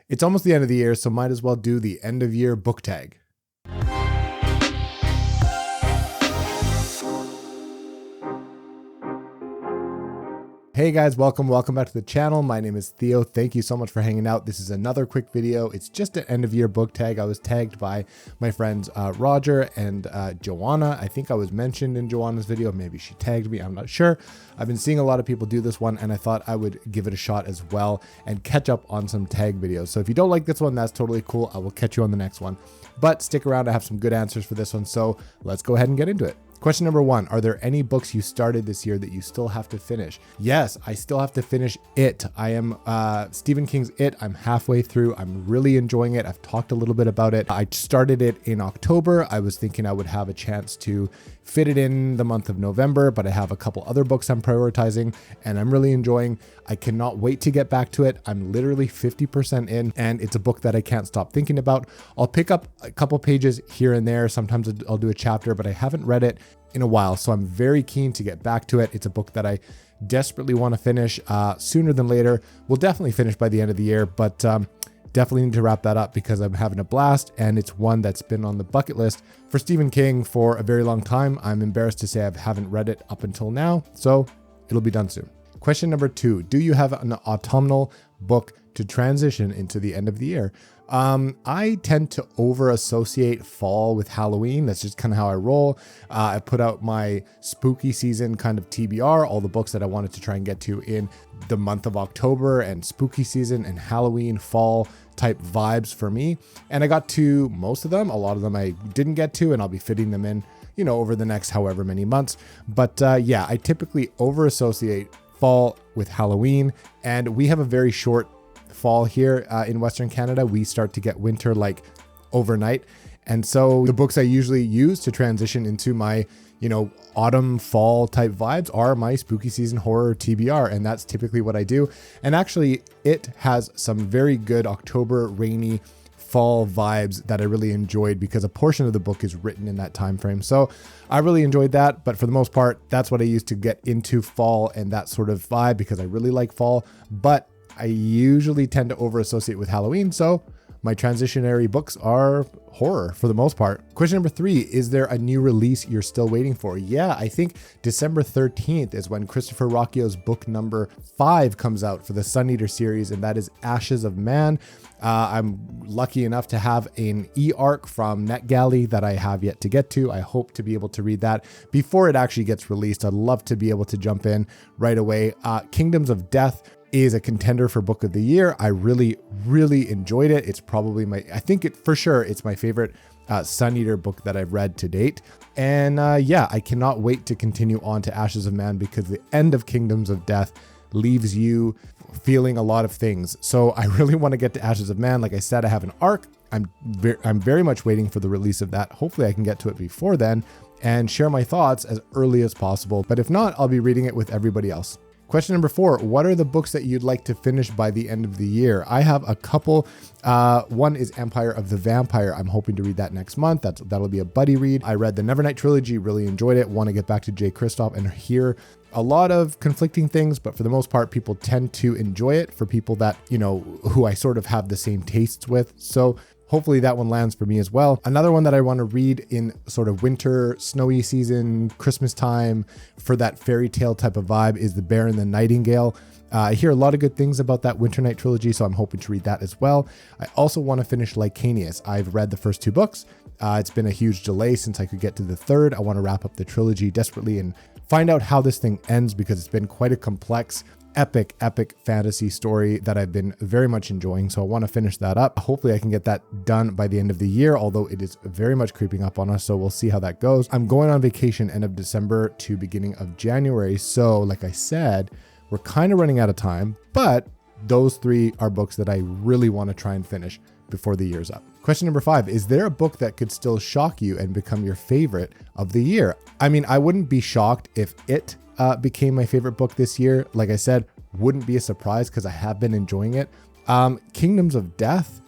It's almost the end of the year, so might as well do the end of year book tag. Hey guys, welcome back to the channel. My name is Theo. Thank you so much for hanging out. This is another quick video. It's just an end of year book tag. I was tagged by my friends Roger and Joanna. I think I was mentioned in Joanna's video. Maybe she tagged me. I'm not sure. I've been seeing a lot of people do this one and I thought I would give it a shot as well and catch up on some tag videos. So if you don't like this one, that's totally cool. I will catch you on the next one. But stick around. I have some good answers for this one. So let's go ahead and get into it. Question number 1, are there any books you started this year that you still have to finish? Yes, I still have to finish It. I am Stephen King's It. I'm halfway through. I'm really enjoying it. I've talked a little bit about it. I started it in October. I was thinking I would have a chance to fit it in the month of November, but I have a couple other books I'm prioritizing and I'm really enjoying. I cannot wait to get back to it. I'm literally 50% in and it's a book that I can't stop thinking about. I'll pick up a couple pages here and there. Sometimes I'll do a chapter, but I haven't read it in a while. So I'm very keen to get back to it. It's a book that I desperately want to finish sooner than later. We'll definitely finish by the end of the year, but definitely need to wrap that up because I'm having a blast and it's one that's been on the bucket list for Stephen King for a very long time. I'm embarrassed to say I haven't read it up until now, so it'll be done soon. Question number 2, do you have an autumnal book to transition into the end of the year? I tend to over associate fall with Halloween. That's just kind of how I roll. I put out my spooky season kind of TBR, all the books that I wanted to try and get to in the month of October, and spooky season and Halloween fall type vibes for me. And I got to most of them. A lot of them I didn't get to, and I'll be fitting them in, over the next however many months. But yeah, I typically over associate fall with Halloween, and we have a very short fall here in Western Canada. We start to get winter like overnight. And so the books I usually use to transition into my, autumn fall type vibes are my spooky season horror TBR. And that's typically what I do. And actually it has some very good October rainy fall vibes that I really enjoyed because a portion of the book is written in that time frame. So I really enjoyed that. But for the most part, that's what I use to get into fall and that sort of vibe because I really like fall. But I usually tend to over associate with Halloween, so my transitionary books are horror for the most part. Question number 3, is there a new release you're still waiting for? Yeah, I think December 13th is when Christopher Rocchio's book number 5 comes out for the Sun Eater series, and that is Ashes of Man. I'm lucky enough to have an e-arc from NetGalley that I have yet to get to. I hope to be able to read that before it actually gets released. I'd love to be able to jump in right away. Kingdoms of Death is a contender for book of the year. I really enjoyed it. It's probably it's my favorite Sun Eater book that I've read to date. And yeah, I cannot wait to continue on to Ashes of Man because the end of Kingdoms of Death leaves you feeling a lot of things. So I really want to get to Ashes of Man. Like I said, I have an arc. I'm very much waiting for the release of that. Hopefully I can get to it before then and share my thoughts as early as possible. But if not, I'll be reading it with everybody else. Question number 4, what are the books that you'd like to finish by the end of the year? I have a couple. One is Empire of the Vampire. I'm hoping to read that next month. That'll be a buddy read. I read the Nevernight trilogy, really enjoyed it. Want to get back to Jay Kristoff and hear a lot of conflicting things, but for the most part, people tend to enjoy it for people that, who I sort of have the same tastes with. So hopefully that one lands for me as well. Another one that I want to read in sort of winter, snowy season, Christmas time for that fairy tale type of vibe is The Bear and the Nightingale. I hear a lot of good things about that Winter Night trilogy, so I'm hoping to read that as well. I also want to finish Lycanius. I've read the first 2 books. It's been a huge delay since I could get to the 3rd. I want to wrap up the trilogy desperately and find out how this thing ends because it's been quite a complex epic fantasy story that I've been very much enjoying. So I want to finish that up. Hopefully I can get that done by the end of the year, although it is very much creeping up on us. So we'll see how that goes. I'm going on vacation end of December to beginning of January. So like I said, we're kind of running out of time, but those 3 are books that I really want to try and finish before the year's up. Question number 5, is there a book that could still shock you and become your favorite of the year? I mean, I wouldn't be shocked if it became my favorite book this year. Like I said, wouldn't be a surprise because I have been enjoying it. Kingdoms of Death,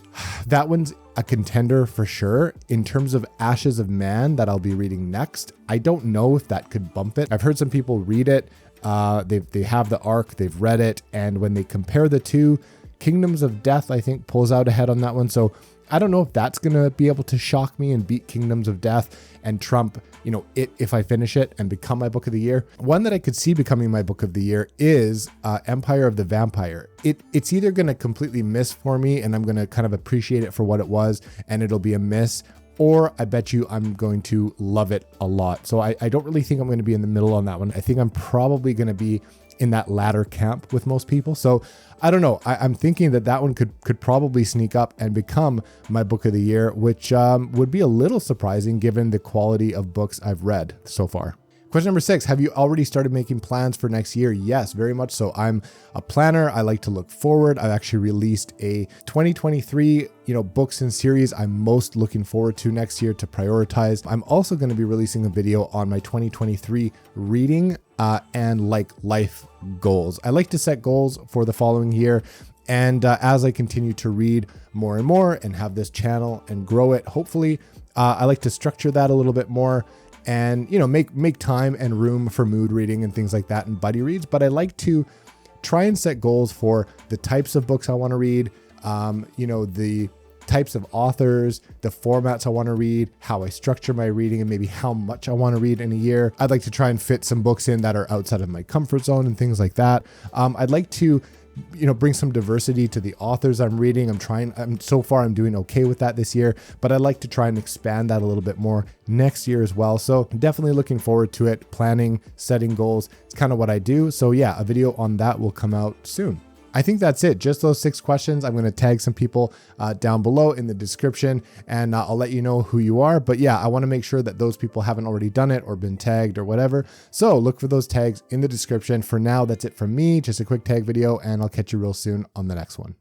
that one's a contender for sure. In terms of Ashes of Man that I'll be reading next, I don't know if that could bump it. I've heard some people read it. They have the arc, they've read it, and when they compare the two, Kingdoms of Death, I think, pulls out ahead on that one. So I don't know if that's going to be able to shock me and beat Kingdoms of Death and trump, it if I finish it and become my book of the year. One that I could see becoming my book of the year is Empire of the Vampire. It's either going to completely miss for me and I'm going to kind of appreciate it for what it was and it'll be a miss, or I bet you I'm going to love it a lot. So I don't really think I'm going to be in the middle on that one. I think I'm probably going to be in that latter camp with most people. So I don't know. I'm thinking that one could probably sneak up and become my book of the year, which would be a little surprising given the quality of books I've read so far. Question number 6, have you already started making plans for next year? Yes, very much so. I'm a planner. I like to look forward. I've actually released a 2023, books and series I'm most looking forward to next year to prioritize. I'm also going to be releasing a video on my 2023 reading and life goals. I like to set goals for the following year. And as I continue to read more and more and have this channel and grow it, hopefully, I like to structure that a little bit more and, make time and room for mood reading and things like that and buddy reads. But I like to try and set goals for the types of books I want to read, the types of authors, the formats I want to read, how I structure my reading, and maybe how much I want to read in a year. I'd like to try and fit some books in that are outside of my comfort zone and things like that. I'd like to bring some diversity to the authors I'm reading. So far I'm doing okay with that this year, but I'd like to try and expand that a little bit more next year as well. So definitely looking forward to it. Planning, setting goals, it's kind of what I do. So yeah, a video on that will come out soon. I think that's it. Just those 6 questions. I'm going to tag some people down below in the description and I'll let you know who you are. But yeah, I want to make sure that those people haven't already done it or been tagged or whatever. So look for those tags in the description. For now, that's it from me. Just a quick tag video and I'll catch you real soon on the next one.